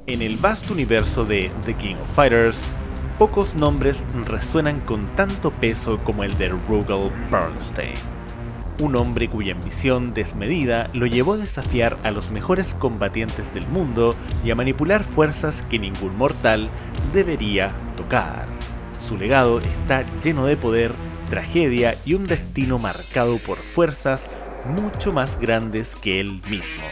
En el vasto universo de The King of Fighters, pocos nombres resuenan con tanto peso como el de Rugal Bernstein. Un hombre cuya ambición desmedida lo llevó a desafiar a los mejores combatientes del mundo y a manipular fuerzas que ningún mortal debería tocar. Su legado está lleno de poder, tragedia y un destino marcado por fuerzas mucho más grandes que él mismo.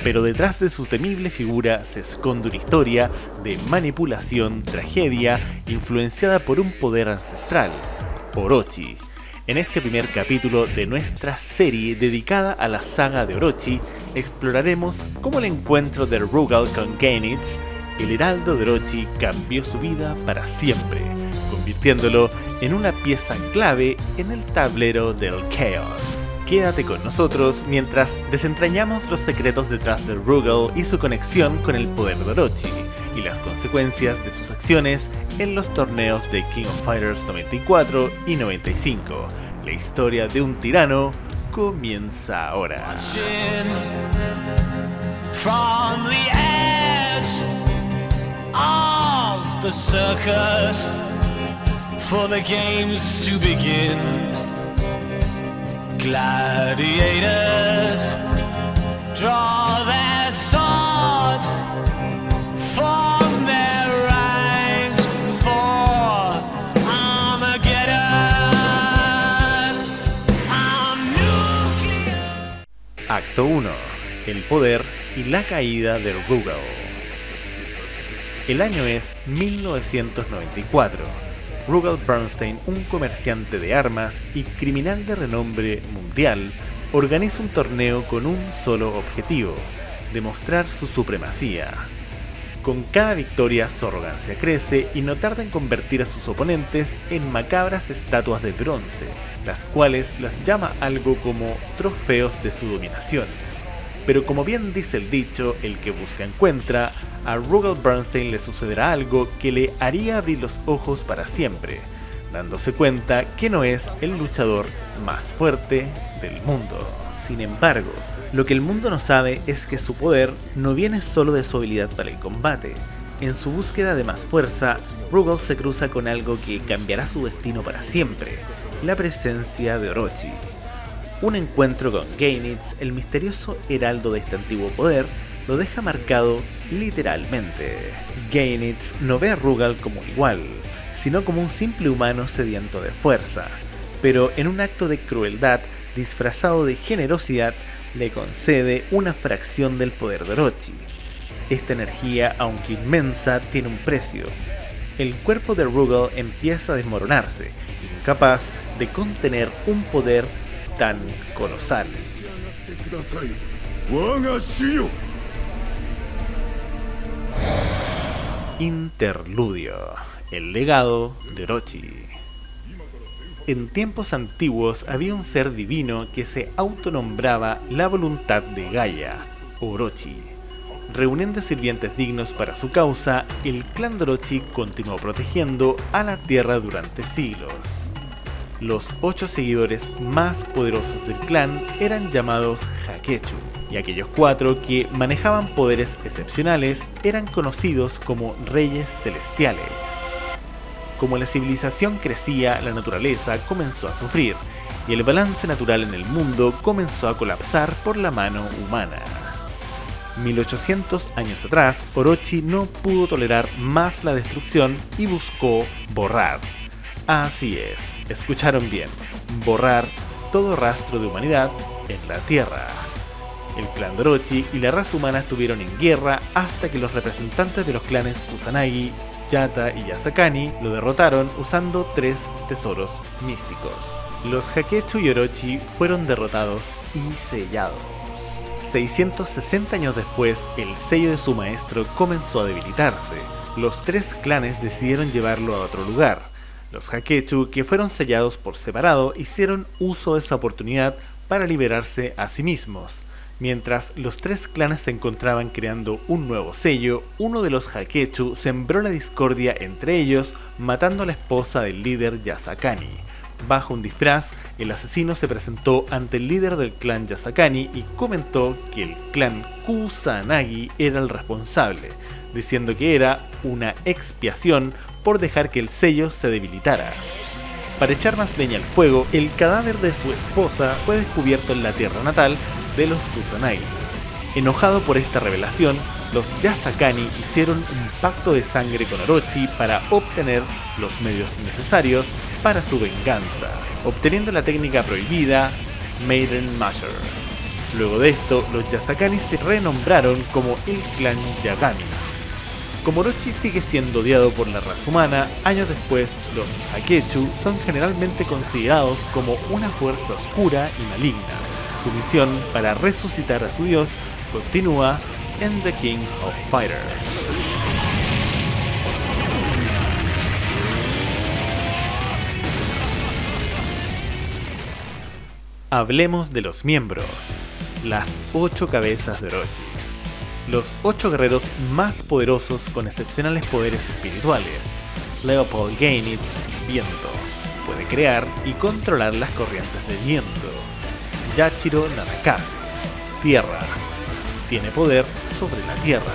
Pero detrás de su temible figura se esconde una historia de manipulación, tragedia, influenciada por un poder ancestral, Orochi. En este primer capítulo de nuestra serie dedicada a la saga de Orochi, exploraremos cómo el encuentro de Rugal con Geinids, el heraldo de Orochi, cambió su vida para siempre, convirtiéndolo en una pieza clave en el tablero del Chaos. Quédate con nosotros mientras desentrañamos los secretos detrás de Rugal y su conexión con el poder de Orochi, y las consecuencias de sus acciones en los torneos de King of Fighters 94 y 95. La historia de un tirano comienza ahora. From the edge of the circus for the games to begin. Gladiators draw their swords, form their ranks for Armageddon. Acto 1. El poder y la caída de Rugal. El año es 1994. Rugal Bernstein, un comerciante de armas y criminal de renombre mundial, organiza un torneo con un solo objetivo: demostrar su supremacía. Con cada victoria su arrogancia crece y no tarda en convertir a sus oponentes en macabras estatuas de bronce, las cuales las llama algo como trofeos de su dominación. Pero como bien dice el dicho, el que busca encuentra, a Rugal Bernstein le sucederá algo que le haría abrir los ojos para siempre, dándose cuenta que no es el luchador más fuerte del mundo. Sin embargo, lo que el mundo no sabe es que su poder no viene solo de su habilidad para el combate. En su búsqueda de más fuerza, Rugal se cruza con algo que cambiará su destino para siempre: la presencia de Orochi. Un encuentro con Geinids, el misterioso heraldo de este antiguo poder, lo deja marcado literalmente. Geinids no ve a Rugal como igual, sino como un simple humano sediento de fuerza, pero en un acto de crueldad disfrazado de generosidad le concede una fracción del poder de Orochi. Esta energía, aunque inmensa, tiene un precio. El cuerpo de Rugal empieza a desmoronarse, incapaz de contener un poder tan colosal. Interludio: el legado de Orochi. En tiempos antiguos había un ser divino que se autonombraba la voluntad de Gaia, Orochi. Reuniendo sirvientes dignos para su causa, el clan de Orochi continuó protegiendo a la tierra durante siglos. Los 8 seguidores más poderosos del clan eran llamados Hakechu, y aquellos 4 que manejaban poderes excepcionales eran conocidos como Reyes Celestiales. Como la civilización crecía, la naturaleza comenzó a sufrir, y el balance natural en el mundo comenzó a colapsar por la mano humana. 1800 años atrás, Orochi no pudo tolerar más la destrucción y buscó borrar. Así es, escucharon bien, borrar todo rastro de humanidad en la Tierra. El clan de Orochi y la raza humana estuvieron en guerra hasta que los representantes de los clanes Kusanagi, Yata y Yasakani lo derrotaron usando 3 tesoros místicos. Los Hakechu y Orochi fueron derrotados y sellados. 660 años después, el sello de su maestro comenzó a debilitarse. Los 3 clanes decidieron llevarlo a otro lugar. Los Hakechu, que fueron sellados por separado, hicieron uso de esa oportunidad para liberarse a sí mismos. Mientras los 3 clanes se encontraban creando un nuevo sello, uno de los Hakechu sembró la discordia entre ellos, matando a la esposa del líder Yasakani. Bajo un disfraz, el asesino se presentó ante el líder del clan Yasakani y comentó que el clan Kusanagi era el responsable, diciendo que era una expiación por dejar que el sello se debilitara. Para echar más leña al fuego, el cadáver de su esposa fue descubierto en la tierra natal de los Kusanagi. Enojado por esta revelación, los Yasakani hicieron un pacto de sangre con Orochi para obtener los medios necesarios para su venganza, obteniendo la técnica prohibida Maiden Masher. Luego de esto, los Yasakani se renombraron como el clan Yagami. Como Orochi sigue siendo odiado por la raza humana, años después, los Hakechu son generalmente considerados como una fuerza oscura y maligna. Su misión para resucitar a su dios continúa en The King of Fighters. Hablemos de los miembros, las 8 cabezas de Orochi. Los 8 guerreros más poderosos con excepcionales poderes espirituales. Leopold Gainitz, viento, puede crear y controlar las corrientes de viento. Yachiro Nanakase, tierra, tiene poder sobre la tierra.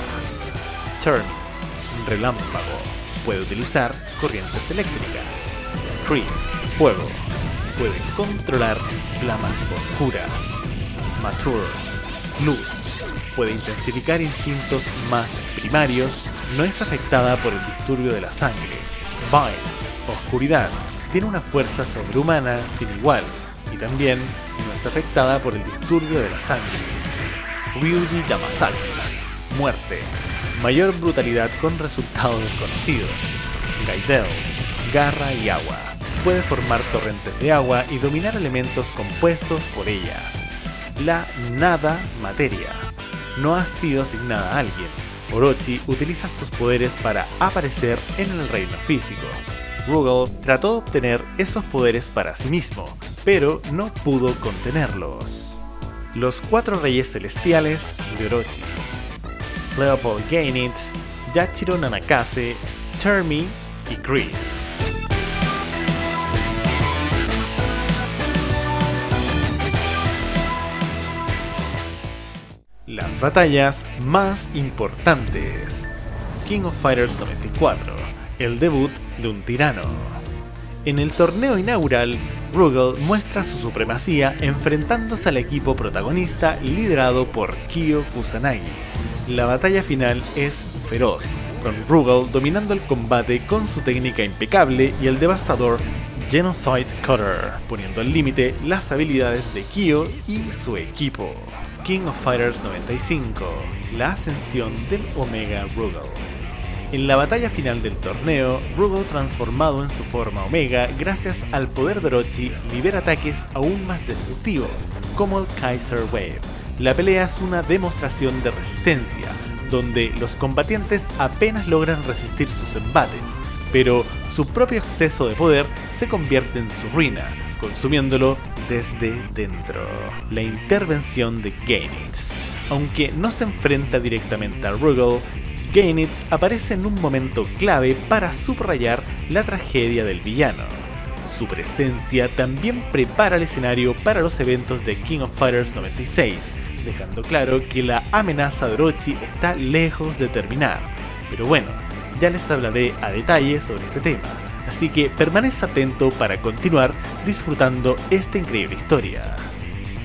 Turn, relámpago, puede utilizar corrientes eléctricas. Chris, fuego, puede controlar flamas oscuras. Mature, luz, puede intensificar instintos más primarios, no es afectada por el disturbio de la sangre. Vice, oscuridad, tiene una fuerza sobrehumana sin igual, y también no es afectada por el disturbio de la sangre. Ryuji Yamasaki, muerte, mayor brutalidad con resultados desconocidos. Gaidel, garra y agua, puede formar torrentes de agua y dominar elementos compuestos por ella. La nada materia, no ha sido asignada a alguien. Orochi utiliza estos poderes para aparecer en el reino físico. Rugal trató de obtener esos poderes para sí mismo, pero no pudo contenerlos. Los 4 reyes celestiales de Orochi: Leopold Gainitz, Yachiro Nanakase, Termi y Chris. Las batallas más importantes. King of Fighters 94, el debut de un tirano. En el torneo inaugural, Rugal muestra su supremacía enfrentándose al equipo protagonista liderado por Kyo Kusanagi. La batalla final es feroz, con Rugal dominando el combate con su técnica impecable y el devastador Genocide Cutter, poniendo al límite las habilidades de Kyo y su equipo. King of Fighters 95, la ascensión del Omega Rugal. En la batalla final del torneo, Rugal, transformado en su forma Omega gracias al poder de Orochi, libera ataques aún más destructivos, como el Kaiser Wave. La pelea es una demostración de resistencia, donde los combatientes apenas logran resistir sus embates, pero su propio exceso de poder se convierte en su ruina, consumiéndolo desde dentro. La intervención de Gainitz. Aunque no se enfrenta directamente a Rugal, Gainitz aparece en un momento clave para subrayar la tragedia del villano. Su presencia también prepara el escenario para los eventos de King of Fighters 96, dejando claro que la amenaza de Orochi está lejos de terminar. Pero bueno, ya les hablaré a detalle sobre este tema, así que permanece atento para continuar disfrutando esta increíble historia.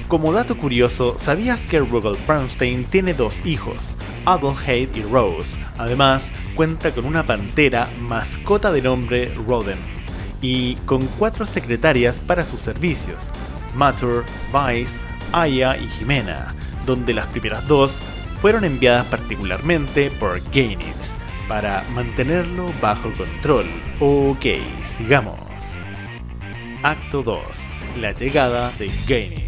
Como dato curioso, ¿sabías que Rugal Bernstein tiene 2 hijos, Adelheid y Rose? Además, cuenta con una pantera, mascota de nombre Roden, y con 4 secretarias para sus servicios, Mature, Vice, Aya y Jimena, donde las primeras 2 fueron enviadas particularmente por Gainitz para mantenerlo bajo control. Ok, sigamos. Acto 2. La llegada de Gainitz.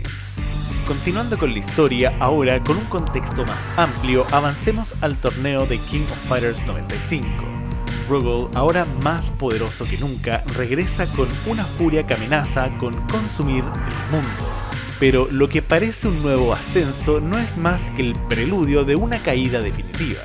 Continuando con la historia, ahora con un contexto más amplio, avancemos al torneo de King of Fighters 95. Rugal, ahora más poderoso que nunca, regresa con una furia que amenaza con consumir el mundo. Pero lo que parece un nuevo ascenso no es más que el preludio de una caída definitiva.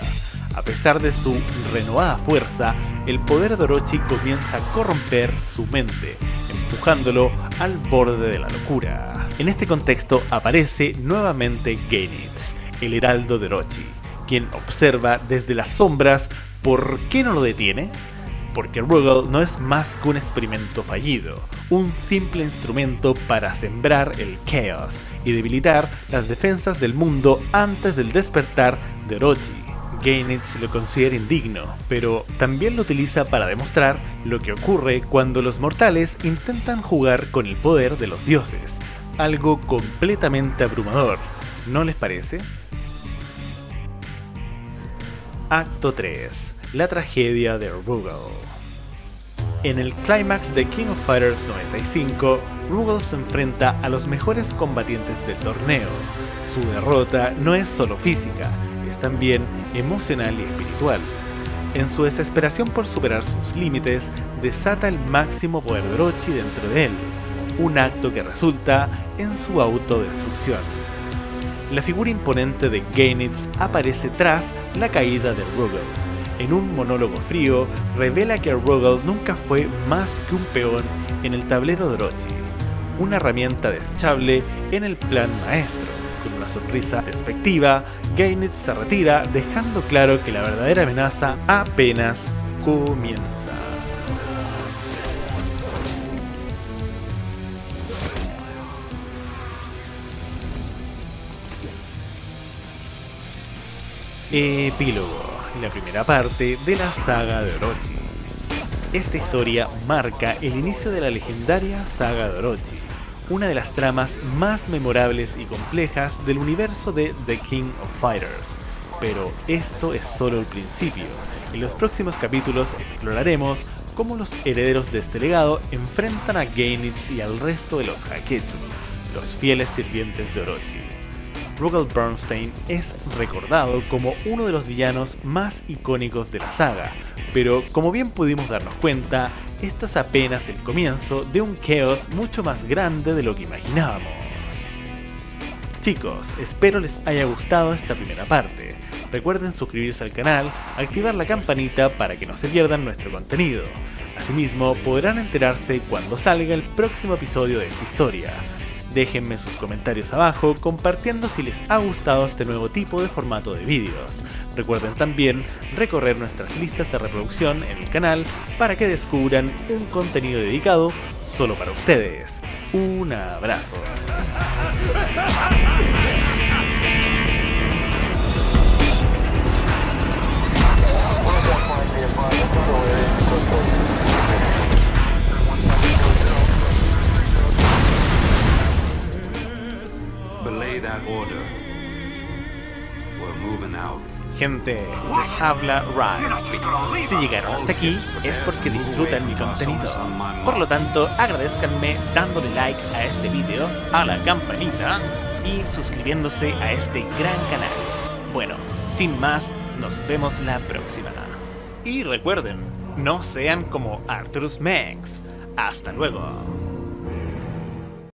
A pesar de su renovada fuerza, el poder de Orochi comienza a corromper su mente, empujándolo al borde de la locura. En este contexto aparece nuevamente Gainitz, el heraldo de Orochi, quien observa desde las sombras. ¿Por qué no lo detiene? Porque Rugal no es más que un experimento fallido, un simple instrumento para sembrar el caos y debilitar las defensas del mundo antes del despertar de Orochi. Geinids lo considera indigno, pero también lo utiliza para demostrar lo que ocurre cuando los mortales intentan jugar con el poder de los dioses, algo completamente abrumador, ¿no les parece? Acto 3. La tragedia de Rugal. En el clímax de King of Fighters 95, Rugal se enfrenta a los mejores combatientes del torneo. Su derrota no es solo física, es también emocional y espiritual. En su desesperación por superar sus límites, desata el máximo poder de Orochi dentro de él, un acto que resulta en su autodestrucción. La figura imponente de Geinids aparece tras la caída de Rugal. En un monólogo frío, revela que Rugal nunca fue más que un peón en el tablero de Orochi, una herramienta desechable en el plan maestro. Con una sonrisa despectiva, Geinids se retira, dejando claro que la verdadera amenaza apenas comienza. Epílogo. La primera parte de la saga de Orochi. Esta historia marca el inicio de la legendaria saga de Orochi, una de las tramas más memorables y complejas del universo de The King of Fighters. Pero esto es solo el principio. En los próximos capítulos exploraremos cómo los herederos de este legado enfrentan a Geinids y al resto de los Haketsu, los fieles sirvientes de Orochi. Rugal Bernstein es recordado como uno de los villanos más icónicos de la saga, pero como bien pudimos darnos cuenta, esto es apenas el comienzo de un caos mucho más grande de lo que imaginábamos. Chicos, espero les haya gustado esta primera parte. Recuerden suscribirse al canal, activar la campanita para que no se pierdan nuestro contenido. Asimismo, podrán enterarse cuando salga el próximo episodio de esta historia. Déjenme sus comentarios abajo compartiendo si les ha gustado este nuevo tipo de formato de vídeos. Recuerden también recorrer nuestras listas de reproducción en el canal para que descubran un contenido dedicado solo para ustedes. Un abrazo. Belay that order. We're moving out. Gente, les habla Ryan. Si llegaron hasta aquí es porque disfrutan mi contenido. Por lo tanto, agradezcanme dándole like a este video, a la campanita y suscribiéndose a este gran canal. Bueno, sin más, nos vemos la próxima. Y recuerden, no sean como Arturus Mengs. Hasta luego.